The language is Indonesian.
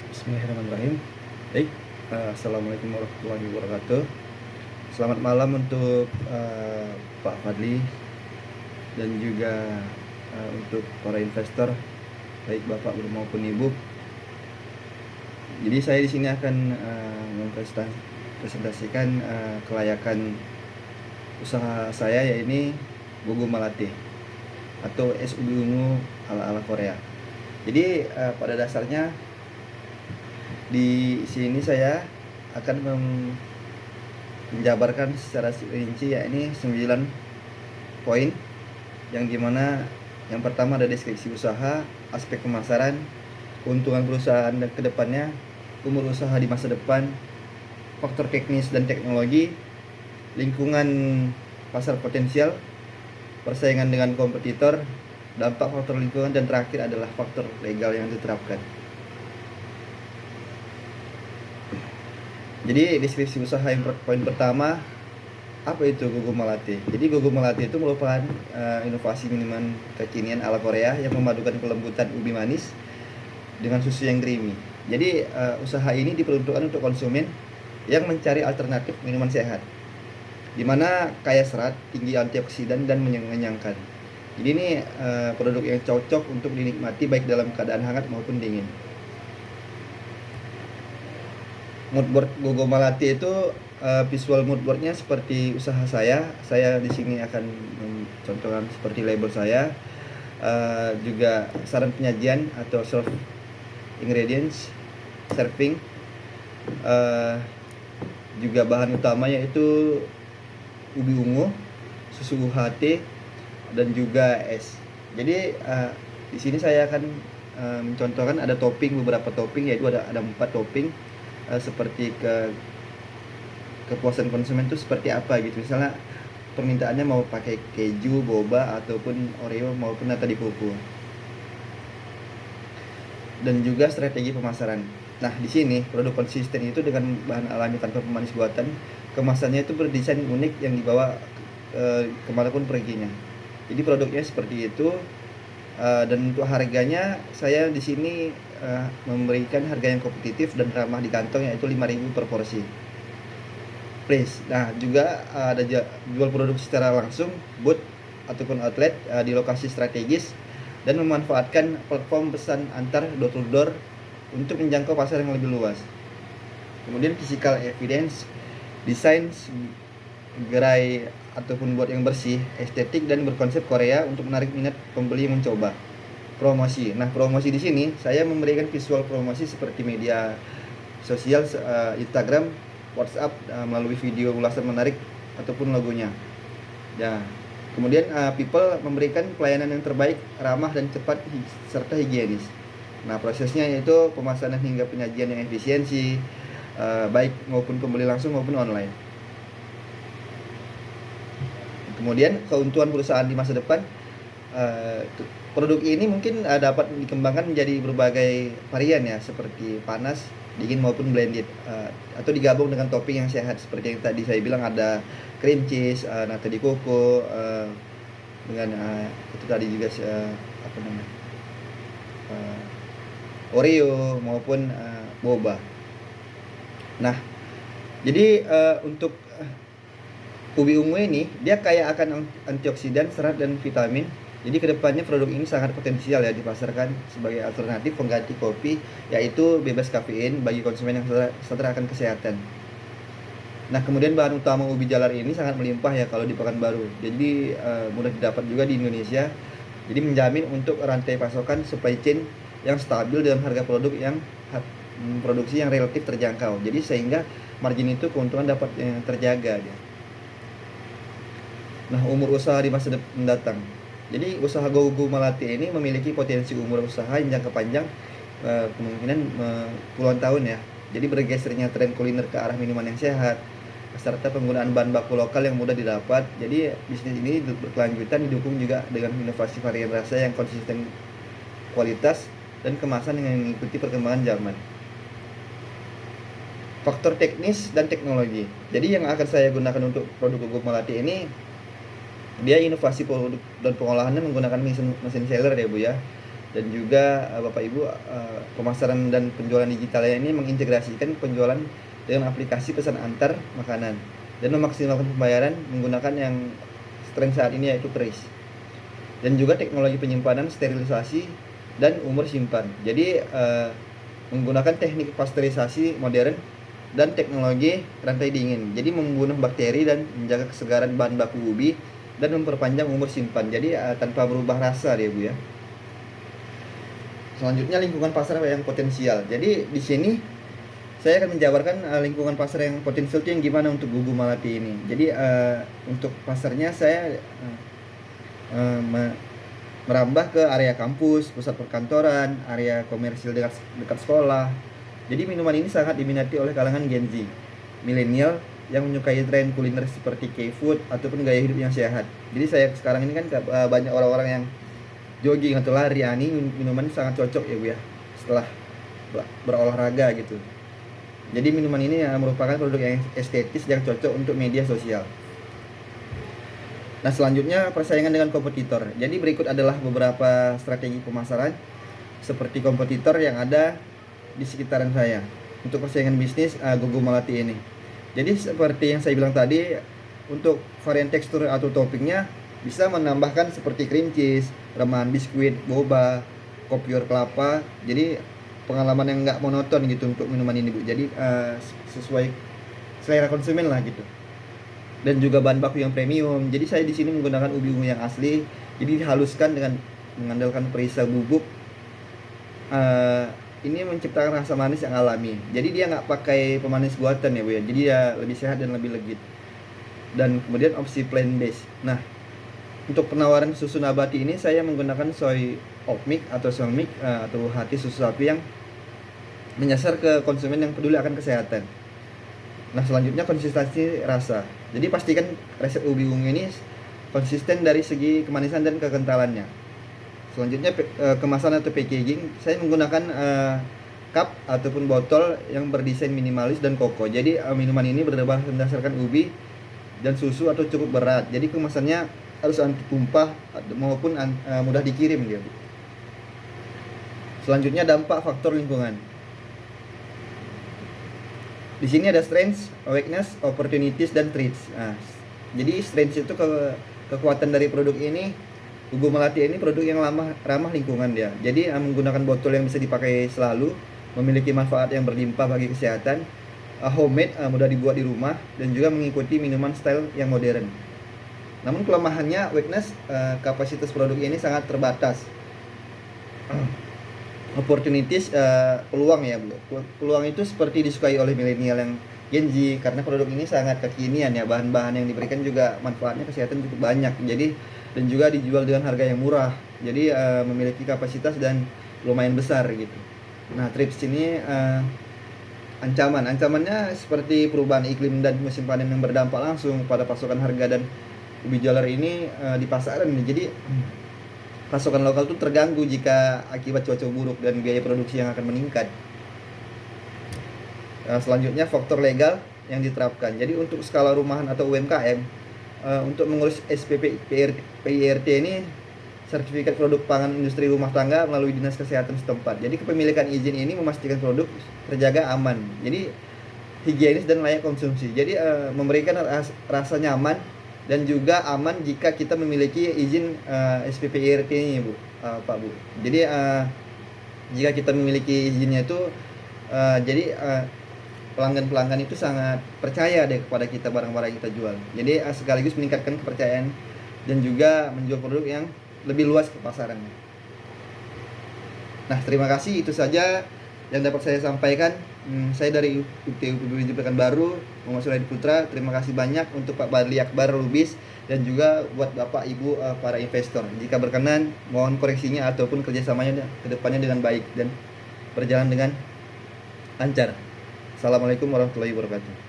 Bismillahirrahmanirrahim. Baik, assalamualaikum warahmatullahi wabarakatuh. Selamat malam untuk Pak Fadli dan juga untuk para investor, baik Bapak maupun Ibu. Jadi saya di sini akan mempresentasikan kelayakan usaha saya, yaitu Gogo Malate atau es ubi ungu ala-ala Korea. Jadi pada dasarnya di sini saya akan menjabarkan secara rinci, yakni 9 poin, yang dimana yang pertama ada deskripsi usaha, aspek pemasaran, keuntungan perusahaan dan kedepannya, umur usaha di masa depan, faktor teknis dan teknologi, lingkungan pasar potensial, persaingan dengan kompetitor, dampak faktor lingkungan, dan terakhir adalah faktor legal yang diterapkan. Jadi deskripsi usaha yang poin pertama, apa itu Gogo Malate? Jadi Gogo Malate itu merupakan inovasi minuman kekinian ala Korea yang memadukan kelembutan ubi manis dengan susu yang creamy. Jadi usaha ini diperuntukkan untuk konsumen yang mencari alternatif minuman sehat, di mana kaya serat, tinggi antioksidan dan mengenyangkan. Jadi ini produk yang cocok untuk dinikmati baik dalam keadaan hangat maupun dingin. Moodboard Gogo Malate itu visual moodboardnya seperti usaha saya. Saya di sini akan mencontohkan seperti label saya, juga saran penyajian atau serve ingredients, serving, juga bahan utamanya itu ubi ungu, susu UHT, dan juga es. Jadi di sini saya akan mencontohkan ada beberapa topping, yaitu ada 4 topping. Seperti kepuasan konsumen itu seperti apa gitu. Misalnya permintaannya mau pakai keju, boba, ataupun Oreo maupun nata de coco. Dan juga strategi pemasaran. Nah, di sini produk konsisten itu dengan bahan alami tanpa pemanis buatan. Kemasannya itu berdesain unik yang dibawa kemanapun perginya. Jadi produknya seperti itu. Dan untuk harganya saya di sini memberikan harga yang kompetitif dan ramah di kantong, yaitu 5.000 per porsi. Please. Nah, juga ada jual produk secara langsung, booth ataupun outlet di lokasi strategis, dan memanfaatkan platform pesan antar door to door untuk menjangkau pasar yang lebih luas. Kemudian physical evidence, desain gerai ataupun buat yang bersih, estetik, dan berkonsep Korea untuk menarik minat pembeli yang mencoba. Promosi. Nah, promosi di sini saya memberikan visual promosi seperti media sosial, Instagram, WhatsApp, melalui video ulasan menarik ataupun logonya. Ya. Kemudian people memberikan pelayanan yang terbaik, ramah dan cepat serta higienis. Nah, prosesnya yaitu pemesanan hingga penyajian yang efisiensi, baik maupun pembeli langsung maupun online. Kemudian keuntungan perusahaan di masa depan, produk ini mungkin dapat dikembangkan menjadi berbagai varian ya, seperti panas, dingin maupun blended, atau digabung dengan topping yang sehat seperti yang tadi saya bilang, ada cream cheese, nata de coco, dengan itu tadi juga apa namanya, Oreo maupun boba. Nah, jadi untuk ubi ungu ini dia kaya akan antioksidan, serat, dan vitamin. Jadi kedepannya produk ini sangat potensial ya dipasarkan sebagai alternatif pengganti kopi, yaitu bebas kafein bagi konsumen yang sadar akan kesehatan. Nah, kemudian bahan utama ubi jalar ini sangat melimpah ya kalau di Pekanbaru. Jadi mudah didapat juga di Indonesia. Jadi menjamin untuk rantai pasokan supply chain yang stabil dengan harga produk yang produksi yang relatif terjangkau. Jadi sehingga margin itu keuntungan dapat terjaga ya. Nah, umur usaha di masa mendatang. Jadi usaha Gogo Malate ini memiliki potensi umur usaha yang jangka panjang, kemungkinan puluhan tahun ya. Jadi bergesernya tren kuliner ke arah minuman yang sehat, serta penggunaan bahan baku lokal yang mudah didapat. Jadi bisnis ini berkelanjutan, didukung juga dengan inovasi varian rasa yang konsisten kualitas dan kemasan yang mengikuti perkembangan zaman. Faktor teknis dan teknologi. Jadi yang akan saya gunakan untuk produk Gogo Malate ini, dia inovasi produk dan pengolahannya menggunakan mesin seller ya Bu ya. Dan juga Bapak Ibu, pemasaran dan penjualan digitalnya ini mengintegrasikan penjualan dengan aplikasi pesan antar makanan dan memaksimalkan pembayaran menggunakan yang tren saat ini yaitu kris. Dan juga teknologi penyimpanan, sterilisasi dan umur simpan. Jadi menggunakan teknik pasteurisasi modern dan teknologi rantai dingin. Jadi membunuh bakteri dan menjaga kesegaran bahan baku ubi dan memperpanjang umur simpan. Jadi tanpa berubah rasa dia Bu ya. Selanjutnya lingkungan pasar yang potensial. Jadi di sini saya akan menjabarkan lingkungan pasar yang potensial itu yang gimana untuk Gugu Malati ini. Jadi untuk pasarnya saya merambah ke area kampus, pusat perkantoran, area komersil dekat sekolah. Jadi minuman ini sangat diminati oleh kalangan Gen Z, milenial yang menyukai tren kuliner seperti K-food ataupun gaya hidup yang sehat. Jadi saya sekarang ini kan banyak orang-orang yang jogging atau lari, ini minuman ini sangat cocok ya Bu ya setelah berolahraga gitu. Jadi minuman ini merupakan produk yang estetis yang cocok untuk media sosial. Nah selanjutnya persaingan dengan kompetitor. Jadi berikut adalah beberapa strategi pemasaran seperti kompetitor yang ada di sekitaran saya untuk persaingan bisnis Gugu Malati ini. Jadi seperti yang saya bilang tadi, untuk varian tekstur atau toppingnya bisa menambahkan seperti cream cheese, remahan biskuit, boba, kopior kelapa. Jadi pengalaman yang nggak monoton gitu untuk minuman ini Bu. Jadi sesuai selera konsumen lah gitu. Dan juga bahan baku yang premium. Jadi saya di sini menggunakan ubi ungu yang asli. Jadi dihaluskan dengan mengandalkan perisa bubuk. Ini menciptakan rasa manis yang alami. Jadi dia nggak pakai pemanis buatan ya Bu ya. Jadi dia lebih sehat dan lebih legit. Dan kemudian opsi plant based. Nah, untuk penawaran susu nabati ini saya menggunakan soy oat milk atau soy milk atau hati susu sapi yang menyasar ke konsumen yang peduli akan kesehatan. Nah selanjutnya konsistensi rasa. Jadi pastikan resep ubi ungu ini konsisten dari segi kemanisan dan kekentalannya. Selanjutnya kemasan atau packaging, saya menggunakan cup ataupun botol yang berdesain minimalis dan kokoh. Jadi minuman ini berdasarkan ubi dan susu atau cukup berat. Jadi kemasannya harus anti tumpah maupun mudah dikirim dia. Selanjutnya dampak faktor lingkungan. Di sini ada strengths, weakness, opportunities dan threats. Nah, jadi strengths itu kekuatan dari produk ini. Gugu Malati ini produk yang ramah lingkungan dia. Jadi menggunakan botol yang bisa dipakai selalu, memiliki manfaat yang berlimpah bagi kesehatan, homemade, mudah dibuat di rumah, dan juga mengikuti minuman style yang modern. Namun kelemahannya weakness, kapasitas produk ini sangat terbatas. Opportunities, peluang ya Bu. Peluang itu seperti disukai oleh milenial yang Gen Z karena produk ini sangat kekinian ya, bahan-bahan yang diberikan juga manfaatnya kesehatan cukup banyak. Jadi dan juga dijual dengan harga yang murah. Jadi memiliki kapasitas dan lumayan besar gitu. Nah, trips ini ancamannya seperti perubahan iklim dan musim panen yang berdampak langsung pada pasokan harga dan ubi jalar ini di pasaran. Jadi pasokan lokal itu terganggu jika akibat cuaca buruk dan biaya produksi yang akan meningkat. Selanjutnya faktor legal yang diterapkan. Jadi untuk skala rumahan atau UMKM, untuk mengurus SPP PIRT ini sertifikat produk pangan industri rumah tangga melalui dinas kesehatan setempat. Jadi kepemilikan izin ini memastikan produk terjaga aman. Jadi higienis dan layak konsumsi. Jadi memberikan rasa nyaman dan juga aman jika kita memiliki izin SPPIRT ini Bu, Pak Bu. Jadi jika kita memiliki izinnya itu jadi pelanggan-pelanggan itu sangat percaya deh kepada kita barang-barang yang kita jual. Jadi sekaligus meningkatkan kepercayaan dan juga menjual produk yang lebih luas ke pasarannya. Nah, terima kasih, itu saja yang dapat saya sampaikan. Saya dari UTU PBB Pekanbaru, Muhammad Sulaidi Putra. Terima kasih banyak untuk Pak Badli Akbar Lubis dan juga buat Bapak Ibu para investor. Jika berkenan, mohon koreksinya ataupun kerjasamanya ke depannya dengan baik dan berjalan dengan lancar. Assalamualaikum warahmatullahi wabarakatuh.